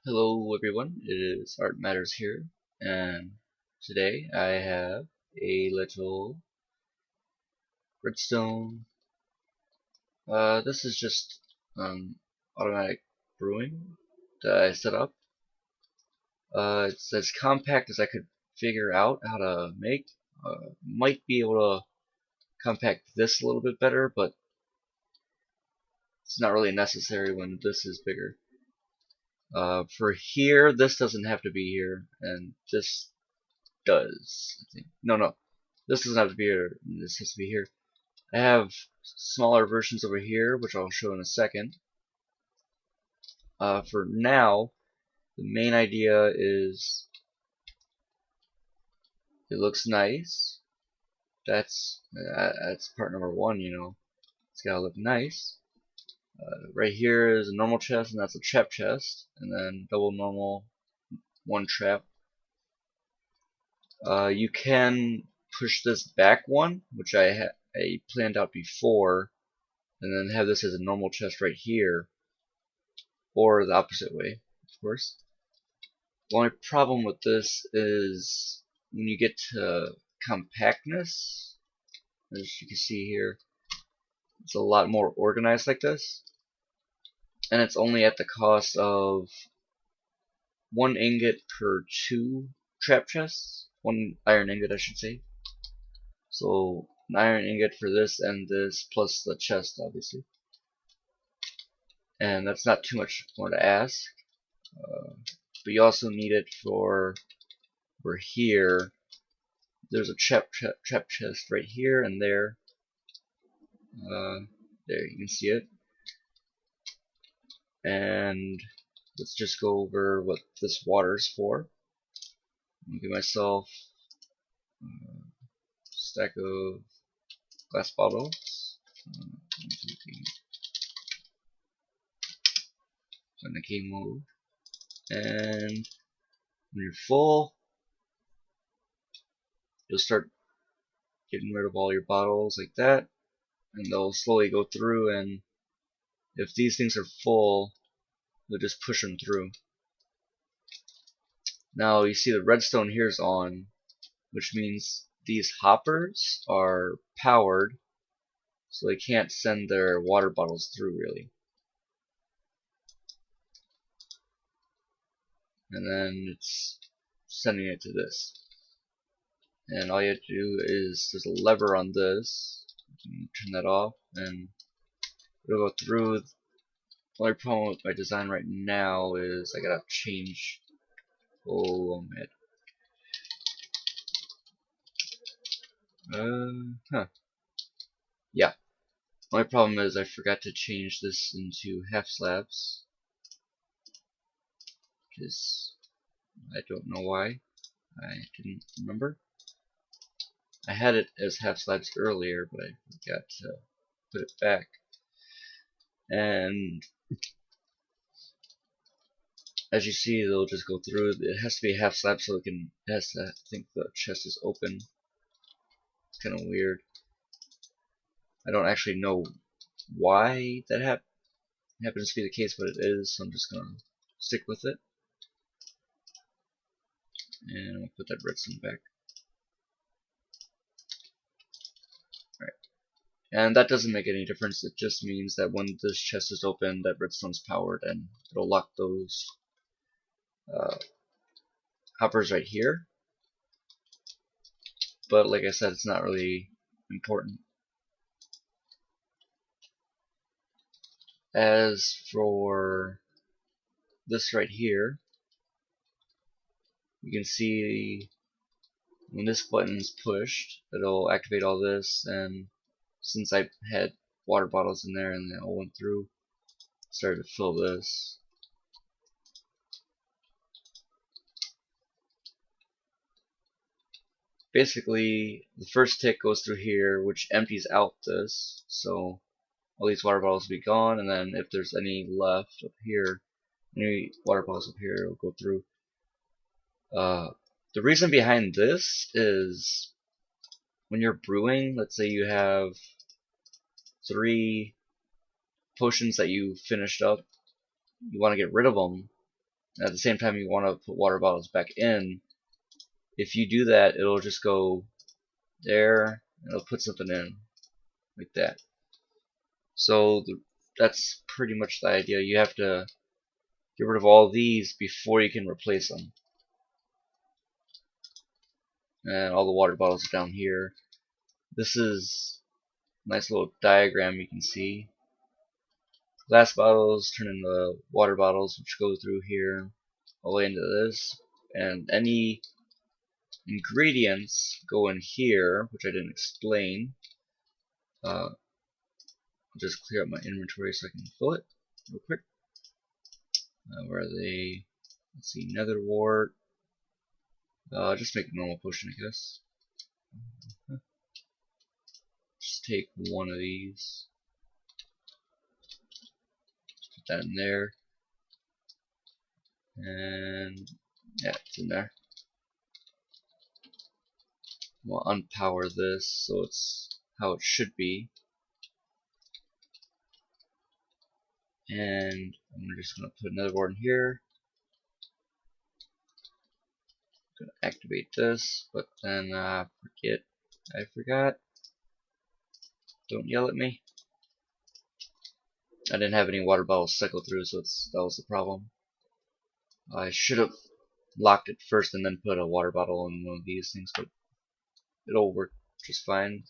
Hello everyone, it is Art Matters here, and today I have a little redstone. This is just automatic brewing that I set up. It's as compact as I could figure out how to make. Might be able to compact this a little bit better, but it's not really necessary when this is bigger. For here, this doesn't have to be here, and this does. I think. No. This doesn't have to be here. This has to be here. I have smaller versions over here, which I'll show in a second. For now, the main idea is it looks nice. That's part number one. It's gotta look nice. Right here is a normal chest, and that's a trap chest, and then double normal, one trap. You can push this back one, which I planned out before, and then have this as a normal chest right here, or the opposite way, of course. The only problem with this is when you get to compactness, as you can see here, it's a lot more organized like this, and it's only at the cost of 1 ingot per 2 trap chests, 1 iron ingot I should say. So an iron ingot for this and this, plus the chest obviously. And that's not too much more to ask. But you also need it for here. There's a trap chest right here and there. There you can see it. And let's just go over what this water is for. I'll give myself a stack of glass bottles. In the game mode. And when you're full, you'll start getting rid of all your bottles like that, and they'll slowly go through, and if these things are full, you'll just push them through. Now you see the redstone here is on, which means these hoppers are powered, so they can't send their water bottles through really. And then it's sending it to this. And all you have to do is, there's a lever on this, you can turn that off, and it'll go through. The only problem with my design right now is I gotta change. Oh man. Yeah. My problem is I forgot to change this into half slabs, because I don't know why. I didn't remember. I had it as half slabs earlier, but I forgot to put it back. And as you see, they'll just go through. It has to be half slab so it has to think the chest is open. It's kind of weird. I don't actually know why that happens to be the case, but it is, so I'm just gonna stick with it. And I'll put that redstone back. Alright. And that doesn't make any difference, it just means that when this chest is open, that redstone's powered, and it'll lock those hoppers right here. But like I said, it's not really important. As for this right here, you can see when this button is pushed, it'll activate all this, and since I had water bottles in there and they all went through, started to fill this. Basically, the first tick goes through here, which empties out this, so all these water bottles will be gone, and then if there's any left up here, any water bottles up here will go through. The reason behind this is when you're brewing, let's say you have 3 potions that you finished up, you want to get rid of them. At the same time, you want to put water bottles back in. If you do that, it'll just go there, and it'll put something in, like that. So that's pretty much the idea. You have to get rid of all these before you can replace them. And all the water bottles are down here. This is a nice little diagram you can see. Glass bottles turn into water bottles, which go through here, all the way into this. And any ingredients go in here, which I didn't explain. I'll just clear up my inventory so I can fill it real quick. Where are they? Let's see, nether wart. Just make a normal potion, I guess. Just take one of these. Put that in there. And yeah, it's in there. We'll unpower this so it's how it should be. And I'm just going to put another wart in here. I'm going to activate this, but then I forgot. Don't yell at me. I didn't have any water bottles cycle through, so that was the problem. I should have locked it first and then put a water bottle in one of these things, but it'll work just fine.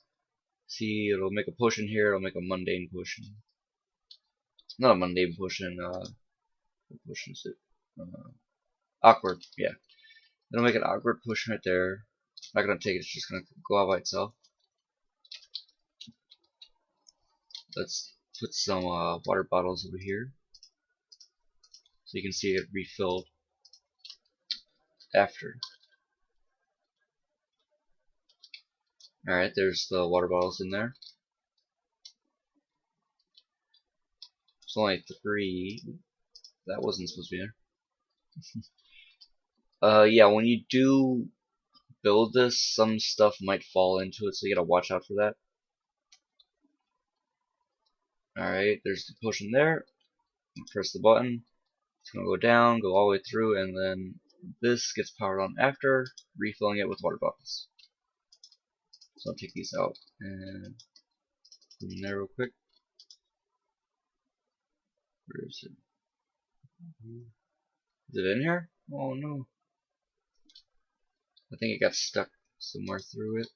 See, it'll make a potion here, it'll make a mundane potion. Not a mundane potion, what potion is it? Awkward, yeah. It'll make an awkward potion right there. I'm not gonna take it, it's just gonna go out by itself. Let's put some water bottles over here so you can see it refilled after. Alright, there's the water bottles in there. It's only 3. That wasn't supposed to be there. Yeah, when you do build this, some stuff might fall into it, so you gotta watch out for that. Alright, there's the potion there. Press the button. It's gonna go down, go all the way through, and then this gets powered on after, refilling it with water bottles. So I'll take these out and put them in there real quick. Where is it? Is it in here? Oh no. I think it got stuck somewhere through it.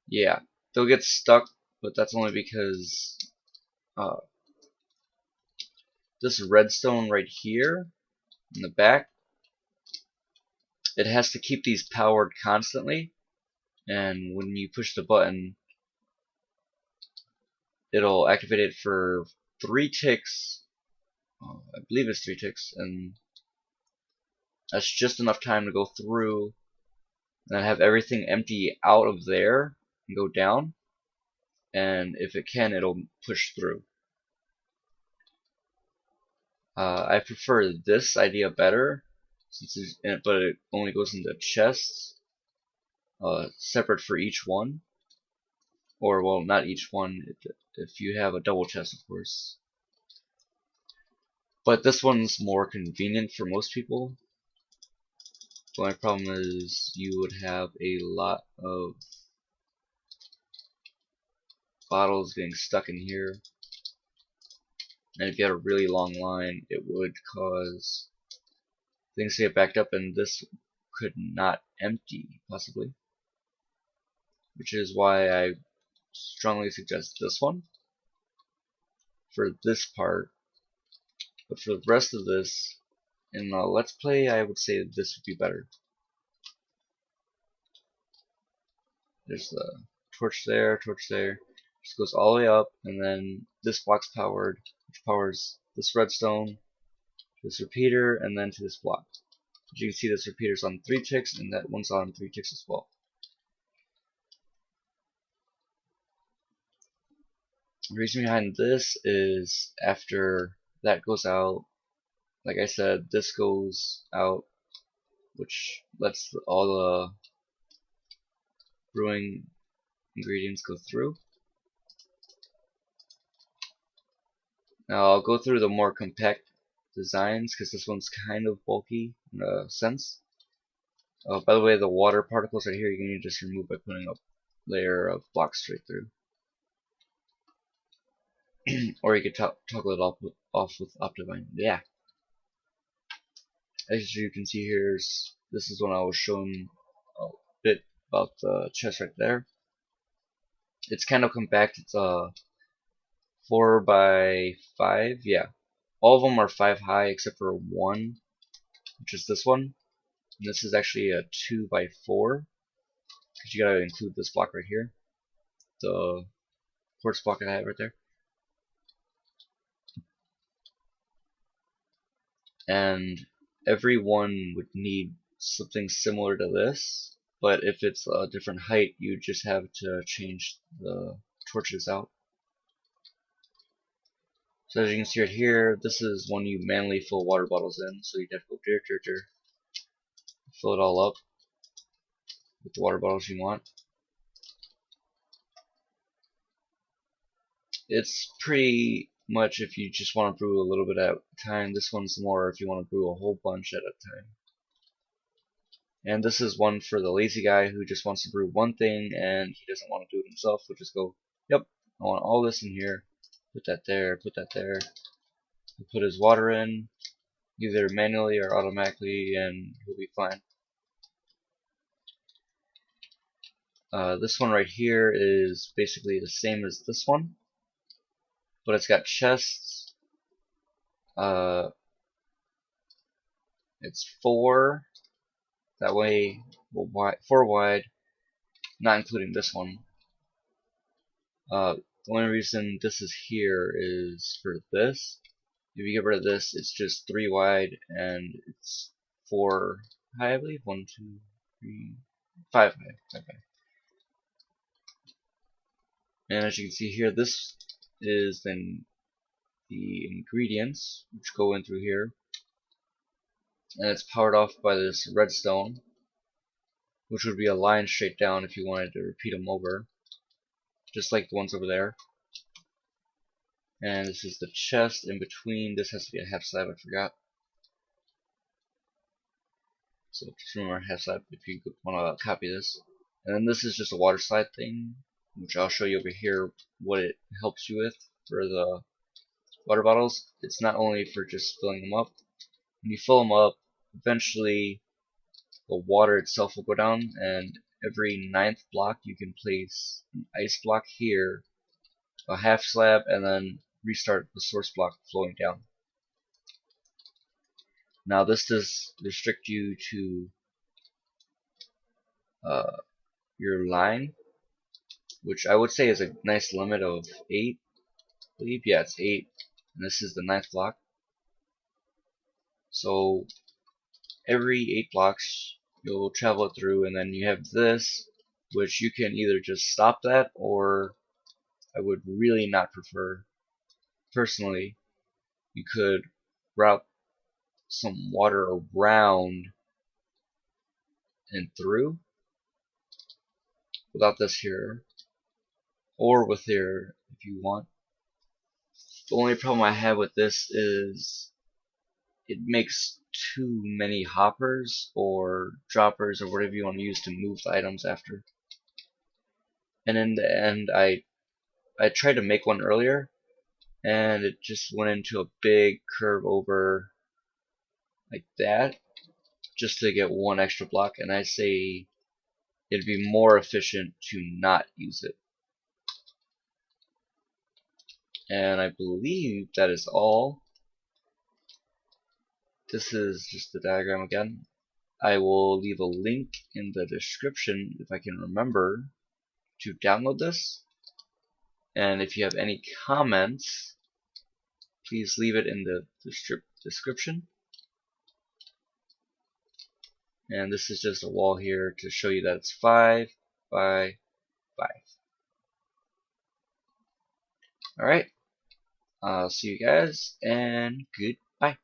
Yeah, they'll get stuck, but that's only because this redstone right here in the back, it has to keep these powered constantly, and when you push the button, it'll activate it for 3 ticks. I believe it's 3 ticks, and that's just enough time to go through and then have everything empty out of there and go down, and if it can, it'll push through. I prefer this idea better, but it only goes into chests, separate for each one, or well, not each one, if you have a double chest, of course. But this one's more convenient for most people. The only problem is you would have a lot of bottles getting stuck in here, and if you had a really long line, it would cause things to get backed up, and this could not empty, possibly. Which is why I strongly suggest this one for this part. But for the rest of this, in the Let's Play, I would say this would be better. There's the torch there, just goes all the way up, and then this block's powered, which powers this redstone, this repeater, and then to this block. As you can see, this repeater's on 3 ticks, and that one's on 3 ticks as well. The reason behind this is after that goes out, like I said, this goes out, which lets all the brewing ingredients go through. Now I'll go through the more compact designs because this one's kind of bulky in a sense. By the way, the water particles right here you can just remove by putting a layer of blocks straight through. Or you could toggle it off with Optivine. Yeah. As you can see here, this is when I was showing a bit about the chest right there. It's kind of compact. It's 4 by 5. Yeah. All of them are 5 high except for one, which is this one. And this is actually a 2 by 4. Because you gotta include this block right here. The quartz block I have right there. And every one would need something similar to this, but if it's a different height, you just have to change the torches out. So as you can see right here, this is when you manually fill water bottles in, so you'd have to go fill it all up with the water bottles you want. It's pretty much if you just want to brew a little bit at a time. This one's more if you want to brew a whole bunch at a time. And this is one for the lazy guy who just wants to brew one thing and he doesn't want to do it himself. He'll just go, yep, I want all this in here. Put that there, put that there. He'll put his water in, either manually or automatically, and he'll be fine. This one right here is basically the same as this one, but it's got chests. It's 4. That way, well, 4 wide, not including this one. The only reason this is here is for this. If you get rid of this, it's just 3 wide and it's 4 high, I believe. 1, 2, 3, 5 high. 5 high. And as you can see here, this is then the ingredients which go in through here. And it's powered off by this redstone, which would be a line straight down if you wanted to repeat them over, just like the ones over there. And this is the chest in between. This has to be a half slab, I forgot. So just remember half slab if you want to copy this. And then this is just a water slide thing, which I'll show you over here what it helps you with for the water bottles. It's not only for just filling them up. When you fill them up, eventually the water itself will go down, and every 9th block you can place an ice block here, a half slab, and then restart the source block flowing down. Now this does restrict you to your line, which I would say is a nice limit of 8, I believe. Yeah, it's 8, and this is the 9th block. So every 8 blocks you'll travel it through, and then you have this, which you can either just stop that, or I would really not prefer, personally, you could route some water around and through without this here, or with here if you want. The only problem I have with this is it makes too many hoppers or droppers or whatever you want to use to move the items after. And in the end, I tried to make one earlier, and it just went into a big curve over like that, just to get one extra block, and I say it'd be more efficient to not use it. And I believe that is all. This is just the diagram again. I will leave a link in the description if I can remember to download this. And if you have any comments, please leave it in the description. And this is just a wall here to show you that it's 5 by 5. Alright, I'll see you guys, and goodbye.